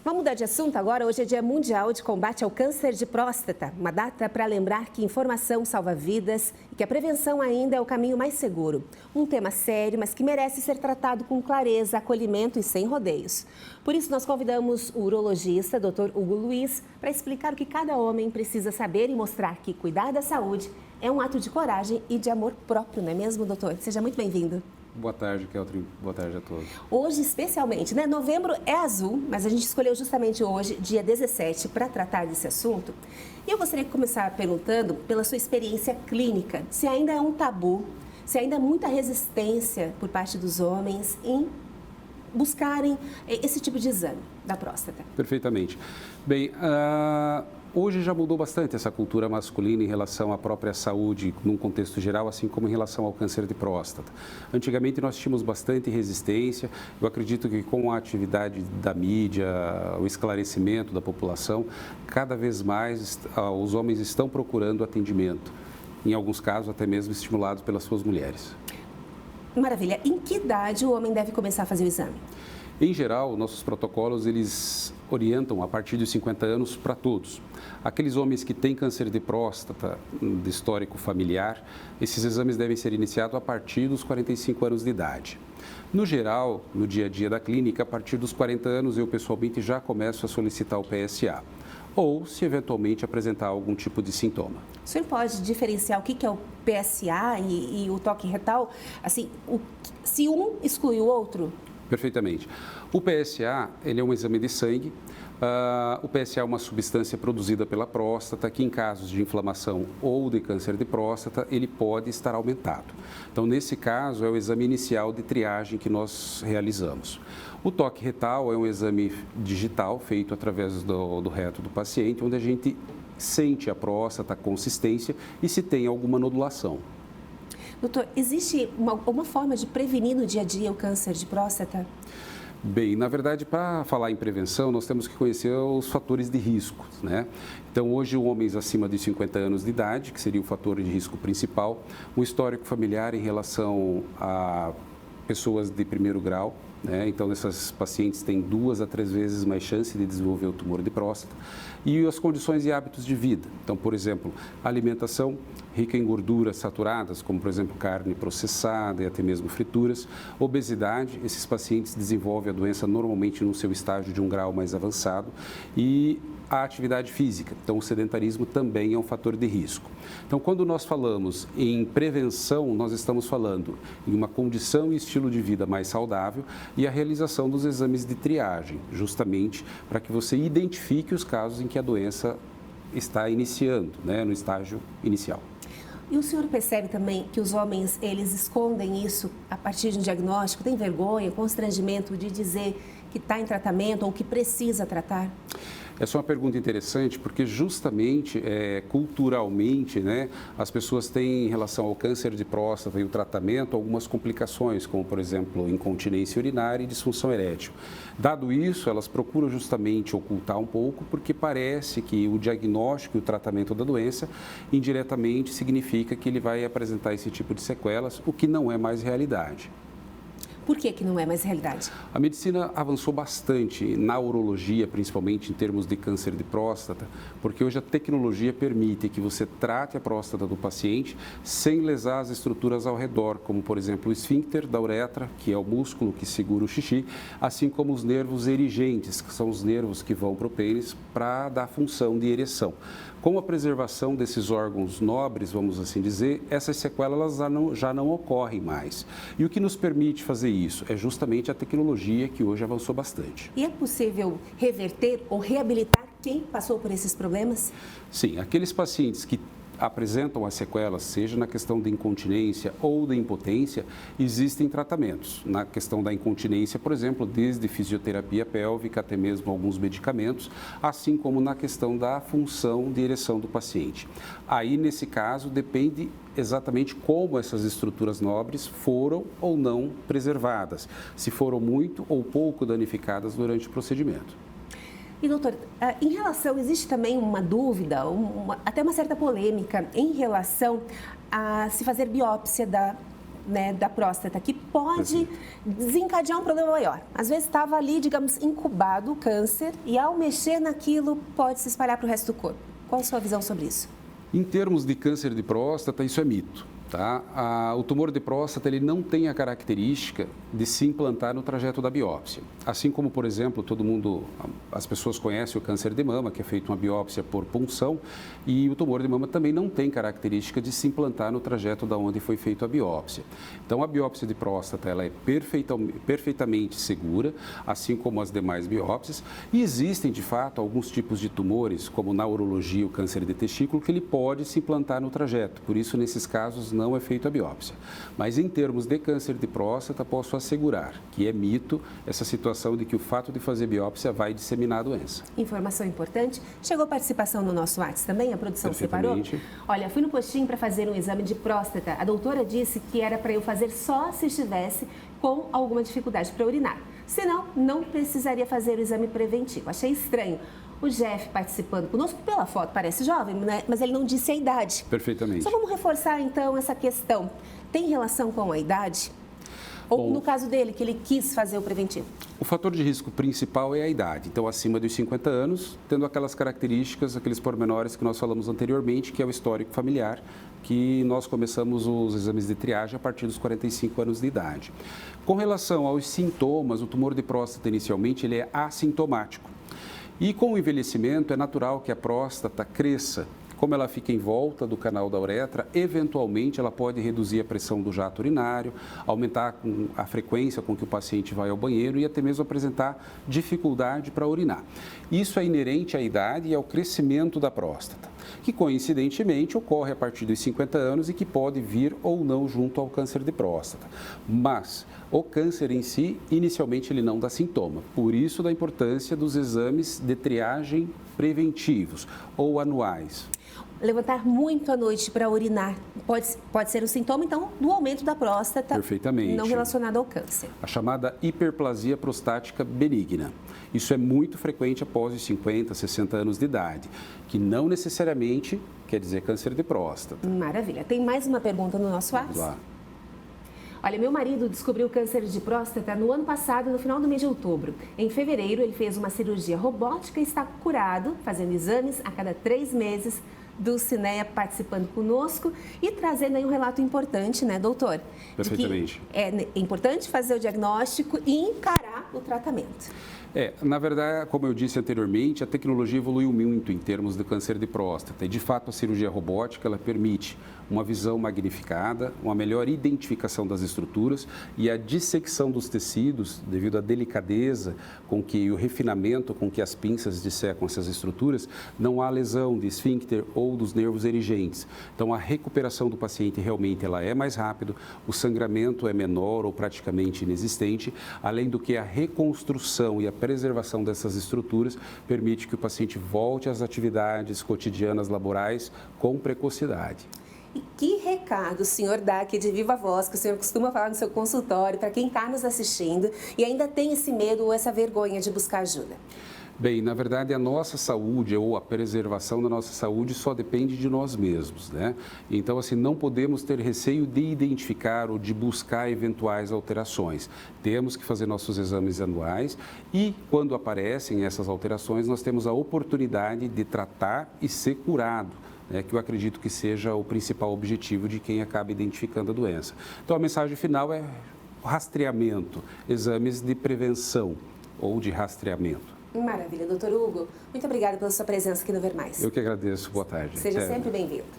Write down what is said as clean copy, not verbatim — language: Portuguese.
Vamos mudar de assunto agora. Hoje é Dia Mundial de Combate ao Câncer de Próstata. Uma data para lembrar que informação salva vidas e que a prevenção ainda é o caminho mais seguro. Um tema sério, mas que merece ser tratado com clareza, acolhimento e sem rodeios. Por isso, nós convidamos o urologista, Dr. Hugo Luiz, para explicar o que cada homem precisa saber e mostrar que cuidar da saúde é um ato de coragem e de amor próprio, não é mesmo, doutor? Seja muito bem-vindo. Boa tarde, Keltrin. Boa tarde a todos. Hoje, especialmente, né? Novembro é azul, mas a gente escolheu justamente hoje, dia 17, para tratar desse assunto. E eu gostaria de começar perguntando, pela sua experiência clínica, se ainda é um tabu, se ainda há muita resistência por parte dos homens em buscarem esse tipo de exame da próstata. Perfeitamente. Bem, hoje já mudou bastante essa cultura masculina em relação à própria saúde, num contexto geral, assim como em relação ao câncer de próstata. Antigamente nós tínhamos bastante resistência. Eu acredito que com a atividade da mídia, o esclarecimento da população, cada vez mais os homens estão procurando atendimento. Em alguns casos, até mesmo estimulados pelas suas mulheres. Maravilha. Em que idade o homem deve começar a fazer o exame? Em geral, nossos protocolos, eles orientam a partir dos 50 anos para todos. Aqueles homens que têm câncer de próstata, de histórico familiar, esses exames devem ser iniciados a partir dos 45 anos de idade. No geral, no dia a dia da clínica, a partir dos 40 anos, eu pessoalmente já começo a solicitar o PSA. Ou se eventualmente apresentar algum tipo de sintoma. O senhor pode diferenciar o que é o PSA e o toque retal? Assim, se um exclui o outro? Perfeitamente. O PSA, ele é um exame de sangue. O PSA é uma substância produzida pela próstata que, em casos de inflamação ou de câncer de próstata, ele pode estar aumentado. Então, nesse caso, é o exame inicial de triagem que nós realizamos. O toque retal é um exame digital feito através do reto do paciente, onde a gente sente a próstata, a consistência e se tem alguma nodulação. Doutor, existe uma forma de prevenir no dia a dia o câncer de próstata? Bem, na verdade, para falar em prevenção, nós temos que conhecer os fatores de risco, né? Então, hoje, homens acima de 50 anos de idade, que seria o fator de risco principal, um histórico familiar em relação a pessoas de primeiro grau, né? Então, essas pacientes têm 2 a 3 vezes mais chance de desenvolver o tumor de próstata. E as condições e hábitos de vida. Então, por exemplo, alimentação rica em gorduras saturadas, como, por exemplo, carne processada e até mesmo frituras. Obesidade, esses pacientes desenvolvem a doença normalmente no seu estágio de um grau mais avançado. E a atividade física. Então, o sedentarismo também é um fator de risco. Então, quando nós falamos em prevenção, nós estamos falando em uma condição e estilo de vida mais saudável e a realização dos exames de triagem, justamente para que você identifique os casos em que a doença está iniciando, né, no estágio inicial. E o senhor percebe também que os homens, eles escondem isso a partir de um diagnóstico? Tem vergonha, constrangimento de dizer que está em tratamento ou que precisa tratar? Essa é uma pergunta interessante porque justamente, culturalmente, né, as pessoas têm em relação ao câncer de próstata e o tratamento algumas complicações, como por exemplo, incontinência urinária e disfunção erétil. Dado isso, elas procuram justamente ocultar um pouco porque parece que o diagnóstico e o tratamento da doença indiretamente significa que ele vai apresentar esse tipo de sequelas, o que não é mais realidade. Por que não é mais realidade? A medicina avançou bastante na urologia, principalmente em termos de câncer de próstata, porque hoje a tecnologia permite que você trate a próstata do paciente sem lesar as estruturas ao redor, como, por exemplo, o esfíncter da uretra, que é o músculo que segura o xixi, assim como os nervos erigentes, que são os nervos que vão para o pênis para dar função de ereção. Com a preservação desses órgãos nobres, vamos assim dizer, essas sequelas já não ocorrem mais. E o que nos permite fazer isso é justamente a tecnologia que hoje avançou bastante. E é possível reverter ou reabilitar quem passou por esses problemas? Sim, aqueles pacientes que apresentam as sequelas, seja na questão da incontinência ou da impotência, existem tratamentos. Na questão da incontinência, por exemplo, desde fisioterapia pélvica até mesmo alguns medicamentos, assim como na questão da função de ereção do paciente. Aí, nesse caso, depende exatamente como essas estruturas nobres foram ou não preservadas, se foram muito ou pouco danificadas durante o procedimento. E, doutor, em relação, existe também uma dúvida, até uma certa polêmica em relação a se fazer biópsia né, da próstata, que pode desencadear um problema maior. Às vezes estava ali, digamos, incubado o câncer e ao mexer naquilo pode se espalhar para o resto do corpo. Qual a sua visão sobre isso? Em termos de câncer de próstata, isso é mito. Tá? O tumor de próstata ele não tem a característica de se implantar no trajeto da biópsia. Assim como, por exemplo, as pessoas conhecem o câncer de mama, que é feito uma biópsia por punção, e o tumor de mama também não tem característica de se implantar no trajeto da onde foi feita a biópsia. Então, a biópsia de próstata ela é perfeitamente segura, assim como as demais biópsias, e existem, de fato, alguns tipos de tumores, como na urologia, o câncer de testículo, que ele pode se implantar no trajeto. Por isso, nesses casos, não é feita a biópsia. Mas em termos de câncer de próstata, posso assegurar que é mito essa situação de que o fato de fazer biópsia vai disseminar a doença. Informação importante. Chegou participação no nosso WhatsApp também? A produção separou? Olha, fui no postinho para fazer um exame de próstata. A doutora disse que era para eu fazer só se estivesse com alguma dificuldade para urinar. Senão, não precisaria fazer o exame preventivo. Achei estranho. O Jeff participando conosco, pela foto parece jovem, né? Mas ele não disse a idade. Perfeitamente. Só vamos reforçar então essa questão. Tem relação com a idade? Ou no caso dele, que ele quis fazer o preventivo? O fator de risco principal é a idade. Então, acima dos 50 anos, tendo aquelas características, aqueles pormenores que nós falamos anteriormente, que é o histórico familiar, que nós começamos os exames de triagem a partir dos 45 anos de idade. Com relação aos sintomas, o tumor de próstata inicialmente ele é assintomático. E com o envelhecimento é natural que a próstata cresça. Como ela fica em volta do canal da uretra, eventualmente ela pode reduzir a pressão do jato urinário, aumentar a frequência com que o paciente vai ao banheiro e até mesmo apresentar dificuldade para urinar. Isso é inerente à idade e ao crescimento da próstata, que coincidentemente ocorre a partir dos 50 anos e que pode vir ou não junto ao câncer de próstata. Mas o câncer em si, inicialmente ele não dá sintoma, por isso da importância dos exames de triagem preventivos ou anuais. Levantar muito à noite para urinar pode ser um sintoma, então, do aumento da próstata. Perfeitamente. Não relacionado ao câncer. A chamada hiperplasia prostática benigna. Isso é muito frequente após os 50, 60 anos de idade, que não necessariamente quer dizer câncer de próstata. Maravilha. Tem mais uma pergunta no nosso WhatsApp? Vamos lá. Olha, meu marido descobriu câncer de próstata no ano passado, no final do mês de outubro. Em fevereiro, ele fez uma cirurgia robótica e está curado, fazendo exames a cada 3 meses, Dulcineia participando conosco e trazendo aí um relato importante, né, doutor? Perfeitamente. É importante fazer o diagnóstico e encarar o tratamento. Na verdade, como eu disse anteriormente, a tecnologia evoluiu muito em termos de câncer de próstata. E, de fato, a cirurgia robótica ela permite uma visão magnificada, uma melhor identificação das estruturas e a dissecção dos tecidos, devido à delicadeza com que e o refinamento com que as pinças dissecam essas estruturas, não há lesão de esfíncter ou dos nervos erigentes. Então, a recuperação do paciente realmente ela é mais rápida, o sangramento é menor ou praticamente inexistente, além do que a reconstrução e a preservação dessas estruturas permite que o paciente volte às atividades cotidianas laborais com precocidade. E que recado o senhor dá aqui de viva voz, que o senhor costuma falar no seu consultório, para quem está nos assistindo e ainda tem esse medo ou essa vergonha de buscar ajuda? Bem, na verdade, a nossa saúde ou a preservação da nossa saúde só depende de nós mesmos, né? Então, assim, não podemos ter receio de identificar ou de buscar eventuais alterações. Temos que fazer nossos exames anuais e, quando aparecem essas alterações, nós temos a oportunidade de tratar e ser curado, né, que eu acredito que seja o principal objetivo de quem acaba identificando a doença. Então, a mensagem final é rastreamento, exames de prevenção ou de rastreamento. Maravilha, doutor Hugo. Muito obrigada pela sua presença aqui no Ver Mais. Eu que agradeço. Boa tarde. Seja sempre bem-vindo.